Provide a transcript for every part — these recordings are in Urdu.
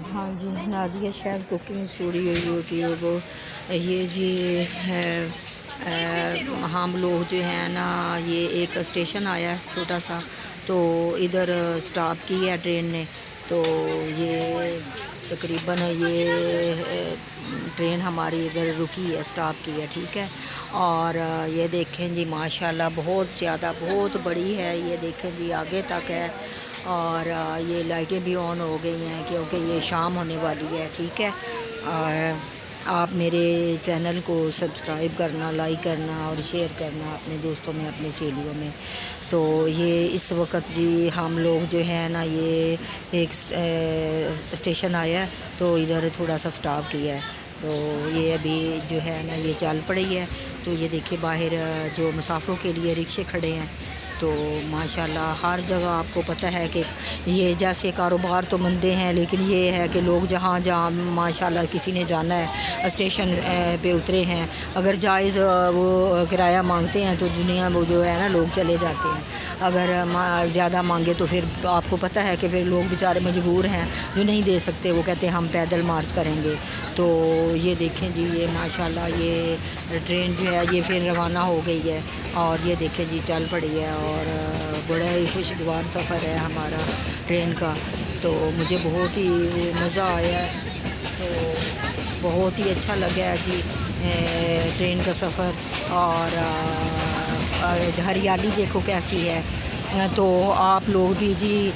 ہاں جی، Nadia chef cooking studio YouTube, یہ جی ہے ہم لوگ جو ہیں نا، یہ ایک اسٹیشن آیا ہے چھوٹا سا، تو ادھر سٹاپ کی ہے ٹرین نے، تو یہ تقریباً یہ ٹرین ہماری ادھر رکی ہے، سٹاپ کی ہے، ٹھیک ہے۔ اور یہ دیکھیں جی ماشاءاللہ بہت زیادہ بہت بڑی ہے، یہ دیکھیں جی آگے تک ہے، اور یہ لائٹیں بھی آن ہو گئی ہیں کیونکہ یہ شام ہونے والی ہے، ٹھیک ہے۔ آپ میرے چینل کو سبسکرائب کرنا، لائک کرنا اور شیئر کرنا اپنے دوستوں میں، اپنے سہیلیوں میں۔ تو یہ اس وقت جی ہم لوگ جو ہے نا، یہ ایک اسٹیشن آیا ہے، تو ادھر تھوڑا سا سٹاپ کیا ہے، تو یہ ابھی جو ہے نا یہ چل پڑی ہے۔ تو یہ دیکھیں باہر جو مسافروں کے لیے رکشے کھڑے ہیں، تو ماشاءاللہ ہر جگہ آپ کو پتہ ہے کہ یہ جیسے کاروبار تو مندے ہیں، لیکن یہ ہے کہ لوگ جہاں جہاں ماشاءاللہ کسی نے جانا ہے اسٹیشن پہ اترے ہیں، اگر جائز وہ کرایہ مانگتے ہیں تو دنیا وہ جو ہے نا لوگ چلے جاتے ہیں، اگر زیادہ مانگے تو پھر آپ کو پتہ ہے کہ پھر لوگ بیچارے مجبور ہیں جو نہیں دے سکتے، وہ کہتے ہیں ہم پیدل مارچ کریں گے۔ تو یہ دیکھیں جی یہ ماشاءاللہ یہ ٹرین جو ہے یہ پھر روانہ ہو گئی ہے، اور یہ دیکھیں جی چل پڑی ہے، اور بڑا ہی خوشگوار سفر ہے ہمارا ٹرین کا، تو مجھے بہت ہی مزہ آیا ہے، تو بہت ہی اچھا لگا ہے جی ٹرین کا سفر۔ اور ہریالی دیکھو کیسی ہے، تو آپ لوگ بھی جی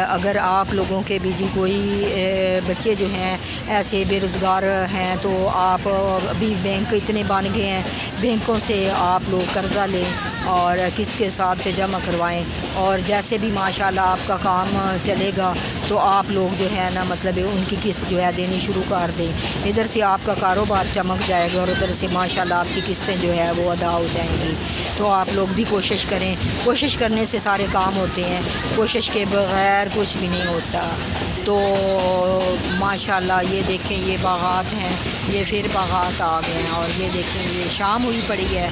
اگر آپ لوگوں کے بھی جی کوئی بچے جو ہیں ایسے بے روزگار ہیں، تو آپ ابھی بینک اتنے بن گئے ہیں، بینکوں سے آپ لوگ قرضہ لیں اور قسط کے حساب سے جمع کروائیں، اور جیسے بھی ماشاءاللہ آپ کا کام چلے گا تو آپ لوگ جو ہے نا مطلب ان کی قسط جو ہے دینی شروع کر دیں، ادھر سے آپ کا کاروبار چمک جائے گا اور ادھر سے ماشاءاللہ آپ کی قسطیں جو ہے وہ ادا ہو جائیں گی۔ تو آپ لوگ بھی کوشش کریں، کوشش کرنے سے سارے کام ہوتے ہیں، کوشش کے بغیر کچھ بھی نہیں ہوتا۔ تو ماشاءاللہ یہ دیکھیں یہ باغات ہیں، یہ پھر باغات آ گئے ہیں، اور یہ دیکھیں یہ شام ہوئی پڑی ہے،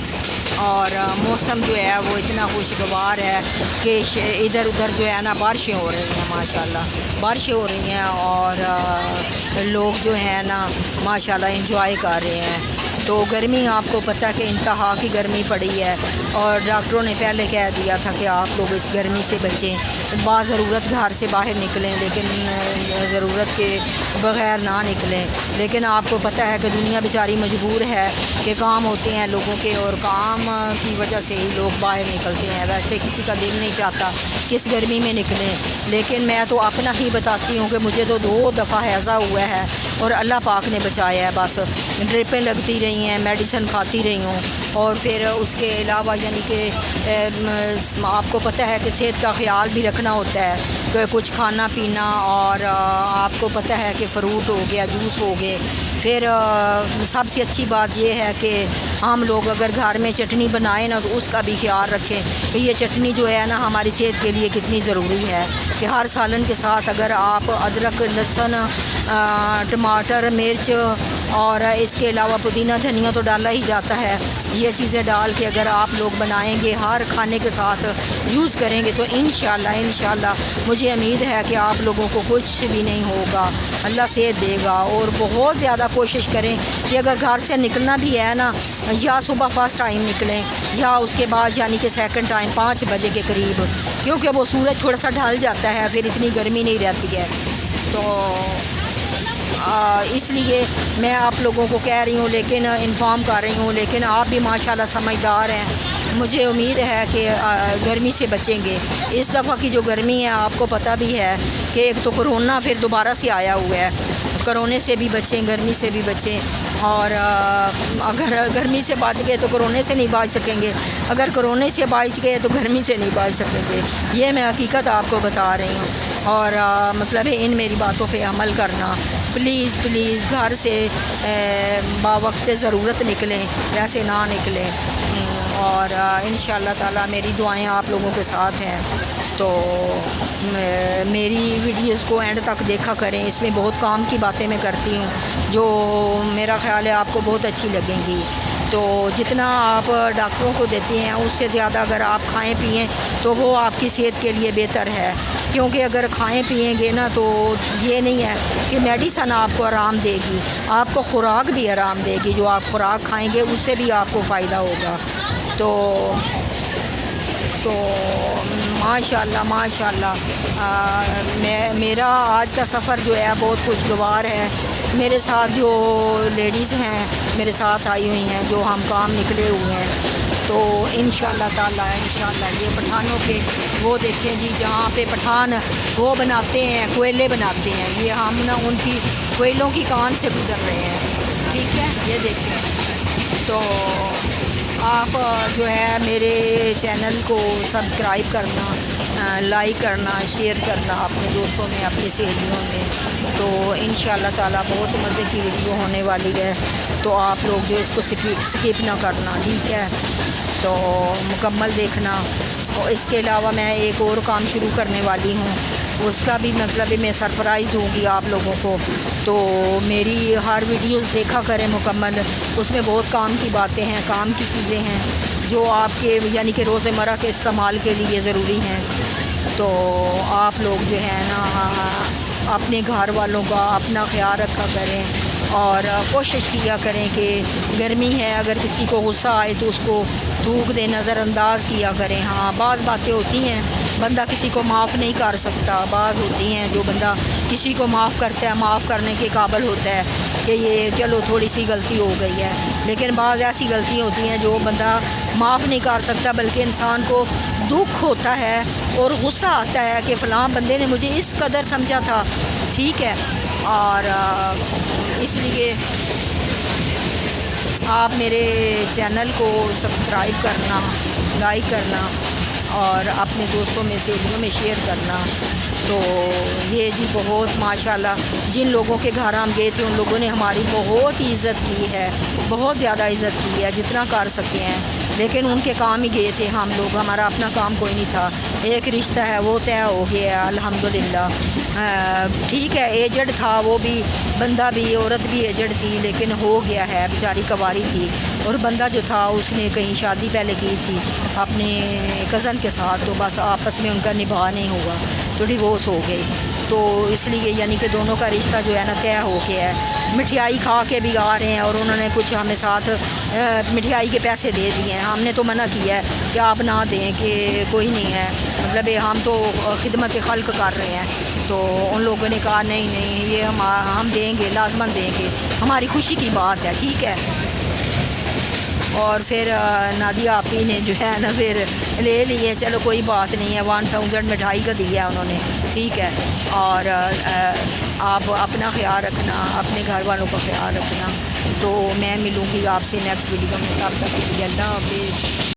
اور موسم جو ہے وہ اتنا خوشگوار ہے کہ ادھر ادھر جو ہے نا بارشیں ہو رہی ہیں، ماشاءاللہ بارشیں ہو رہی ہیں، اور لوگ جو ہیں نا ماشاءاللہ انجوائے کر رہے ہیں۔ تو گرمی آپ کو پتہ کہ انتہا کی گرمی پڑی ہے، اور ڈاکٹروں نے پہلے کہہ دیا تھا کہ آپ لوگ اس گرمی سے بچیں، باضرورت گھر سے باہر نکلیں لیکن ضرورت کے بغیر نہ نکلیں، لیکن آپ کو پتہ ہے کہ دنیا بیچاری مجبور ہے کہ کام ہوتے ہیں لوگوں کے، اور کام کی وجہ سے ہی لوگ باہر نکلتے ہیں، ویسے کسی کا دل نہیں چاہتا کہ اس گرمی میں نکلیں، لیکن میں تو اپنا ہی بتاتی ہوں کہ مجھے تو 2 دفعہ ہیضہ ہوا ہے اور اللہ پاک نے بچایا ہے، بس ڈرپیں لگتی رہی ہیں، میڈیسن کھاتی رہی ہوں، اور پھر اس کے علاوہ یعنی کہ آپ کو پتہ ہے کہ صحت کا خیال بھی رکھنا ہوتا ہے، کہ کچھ کھانا پینا، اور آپ کو پتہ ہے کہ فروٹ ہو گیا، جوس ہو گئے، پھر سب سے اچھی بات یہ ہے کہ ہم لوگ اگر گھر میں چٹنی بنائیں نا تو اس کا بھی خیال رکھیں کہ یہ چٹنی جو ہے نا ہماری صحت کے لیے کتنی ضروری ہے، کہ ہر سالن کے ساتھ اگر آپ ادرک، لہسن، ٹماٹر، مرچ اور اس کے علاوہ پودینہ، دھنیا تو ڈالا ہی جاتا ہے، یہ چیزیں ڈال کے اگر آپ لوگ بنائیں گے، ہر کھانے کے ساتھ یوز کریں گے، تو انشاءاللہ مجھے امید ہے کہ آپ لوگوں کو کچھ بھی نہیں ہوگا، اللہ صحت دے گا۔ اور بہت زیادہ کوشش کریں کہ اگر گھر سے نکلنا بھی ہے نا، یا صبح فرسٹ ٹائم نکلیں، یا اس کے بعد یعنی کہ سیکنڈ ٹائم 5 بجے کے قریب، کیونکہ وہ سورج تھوڑا سا ڈھل جاتا ہے، پھر اتنی گرمی نہیں رہتی ہے، تو اس لیے میں آپ لوگوں کو کہہ رہی ہوں، لیکن انفارم کر رہی ہوں، لیکن آپ بھی ماشاءاللہ سمجھدار ہیں، مجھے امید ہے کہ گرمی سے بچیں گے۔ اس دفعہ کی جو گرمی ہے آپ کو پتہ بھی ہے کہ ایک تو کرونا پھر دوبارہ سے آیا ہوا ہے، کرونے سے بھی بچیں، گرمی سے بھی بچیں، اور اگر گرمی سے بچ گئے تو کرونے سے نہیں بچ سکیں گے، اگر کرونے سے بچ گئے تو گرمی سے نہیں بچ سکیں گے، یہ میں حقیقت آپ کو بتا رہی ہوں۔ اور مطلب ہے ان میری باتوں پہ عمل کرنا، پلیز گھر سے باوقت ضرورت نکلیں، ویسے نہ نکلیں، اور انشاءاللہ تعالی میری دعائیں آپ لوگوں کے ساتھ ہیں، تو میری ویڈیوز کو اینڈ تک دیکھا کریں، اس میں بہت کام کی باتیں میں کرتی ہوں جو میرا خیال ہے آپ کو بہت اچھی لگیں گی، تو جتنا آپ ڈاکٹروں کو دیتے ہیں اس سے زیادہ اگر آپ کھائیں پئیں تو وہ آپ کی صحت کے لیے بہتر ہے۔ کیونکہ اگر کھائیں پئیں گے نا تو یہ نہیں ہے کہ میڈیسن آپ کو آرام دے گی، آپ کو خوراک بھی آرام دے گی. جو آپ خوراک کھائیں گے اس سے بھی آپ کو فائدہ ہوگا. تو ماشاء اللہ میرا آج کا سفر جو ہے بہت خوشگوار ہے. میرے ساتھ جو لیڈیز ہیں میرے ساتھ آئی ہوئی ہیں، جو ہم کام نکلے ہوئے ہیں، تو انشاءاللہ تعالی یہ پٹھانوں کے وہ دیکھیں جی، جہاں پہ پٹھان وہ بناتے ہیں کوئلے بناتے ہیں، یہ ہم نا ان کی کوئلوں کی کان سے گزر رہے ہیں. ٹھیک ہے، یہ دیکھیں. تو آپ جو ہے میرے چینل کو سبسکرائب کرنا، لائک کرنا، شیئر کرنا اپنے دوستوں میں، اپنی سہیلیوں میں. تو انشاءاللہ تعالی بہت مزے کی ویڈیو ہونے والی ہے، تو آپ لوگ جو اس کو سکپ نہ کرنا. ٹھیک ہے، تو مکمل دیکھنا. اور اس کے علاوہ میں ایک اور کام شروع کرنے والی ہوں، اس کا بھی مطلب میں سرپرائز دوں گی آپ لوگوں کو. تو میری ہر ویڈیوز دیکھا کریں مکمل، اس میں بہت کام کی باتیں ہیں، کام کی چیزیں ہیں جو آپ کے یعنی کہ روزمرہ کے استعمال کے لیے ضروری ہیں. تو آپ لوگ جو ہے نا اپنے گھر والوں کا اپنا خیال رکھا کریں، اور کوشش کیا کریں کہ گرمی ہے، اگر کسی کو غصہ آئے تو اس کو تھوک دے، نظر انداز کیا کریں. ہاں، بعض باتیں ہوتی ہیں بندہ کسی کو معاف نہیں کر سکتا، بعض ہوتی ہیں جو بندہ کسی کو معاف کرتا ہے، معاف کرنے کے قابل ہوتا ہے کہ یہ چلو تھوڑی سی غلطی ہو گئی ہے. لیکن بعض ایسی غلطیاں ہوتی ہیں جو بندہ معاف نہیں کر سکتا، بلکہ انسان کو دکھ ہوتا ہے اور غصہ آتا ہے کہ فلاں بندے نے مجھے اس قدر سمجھا تھا. ٹھیک ہے، اور اس لیے آپ میرے چینل کو سبسکرائب کرنا، لائک کرنا اور اپنے دوستوں میں سہیلیوں میں شیئر کرنا. تو یہ جی بہت ماشاءاللہ جن لوگوں کے گھر ہم گئے تھے ان لوگوں نے ہماری بہت ہی عزت کی ہے، بہت زیادہ عزت کی ہے جتنا کر سکے ہیں. لیکن ان کے کام ہی گئے تھے ہم لوگ، ہمارا اپنا کام کوئی نہیں تھا. ایک رشتہ ہے وہ طے ہو گیا ہے الحمدللہ. ٹھیک ہے، ایجڈ تھا وہ بھی، بندہ بھی، عورت بھی ایجڈ تھی، لیکن ہو گیا ہے، بیچاری کواری تھی. اور بندہ جو تھا اس نے کہیں شادی پہلے کی تھی اپنے کزن کے ساتھ، تو بس آپس میں ان کا نباہ نہیں ہوا تو ڈیورس ہو گئی. تو اس لیے یعنی کہ دونوں کا رشتہ جو ہے نا طے ہو گیا ہے. مٹھائی کھا کے بھی آ رہے ہیں، اور انہوں نے کچھ ہمیں ساتھ مٹھائی کے پیسے دے دیے ہیں. ہم نے تو منع کیا ہے کہ آپ نہ دیں، کہ کوئی نہیں ہے، مطلب ہم تو خدمت خلق کر رہے ہیں. تو ان لوگوں نے کہا نہیں یہ ہم دیں گے، لازماً دیں گے، ہماری خوشی کی بات ہے. ٹھیک ہے. اور پھر نادیہ آپی نے جو ہے نا پھر لے لیے، چلو کوئی بات نہیں ہے، 1000 مٹھائی کا دیا انہوں نے. ٹھیک ہے، اور آپ اپنا خیال رکھنا، اپنے گھر والوں کا خیال رکھنا. تو میں ملوں گی آپ سے نیکسٹ ویڈیو میں، تب تک کے لیے اللہ حافظ.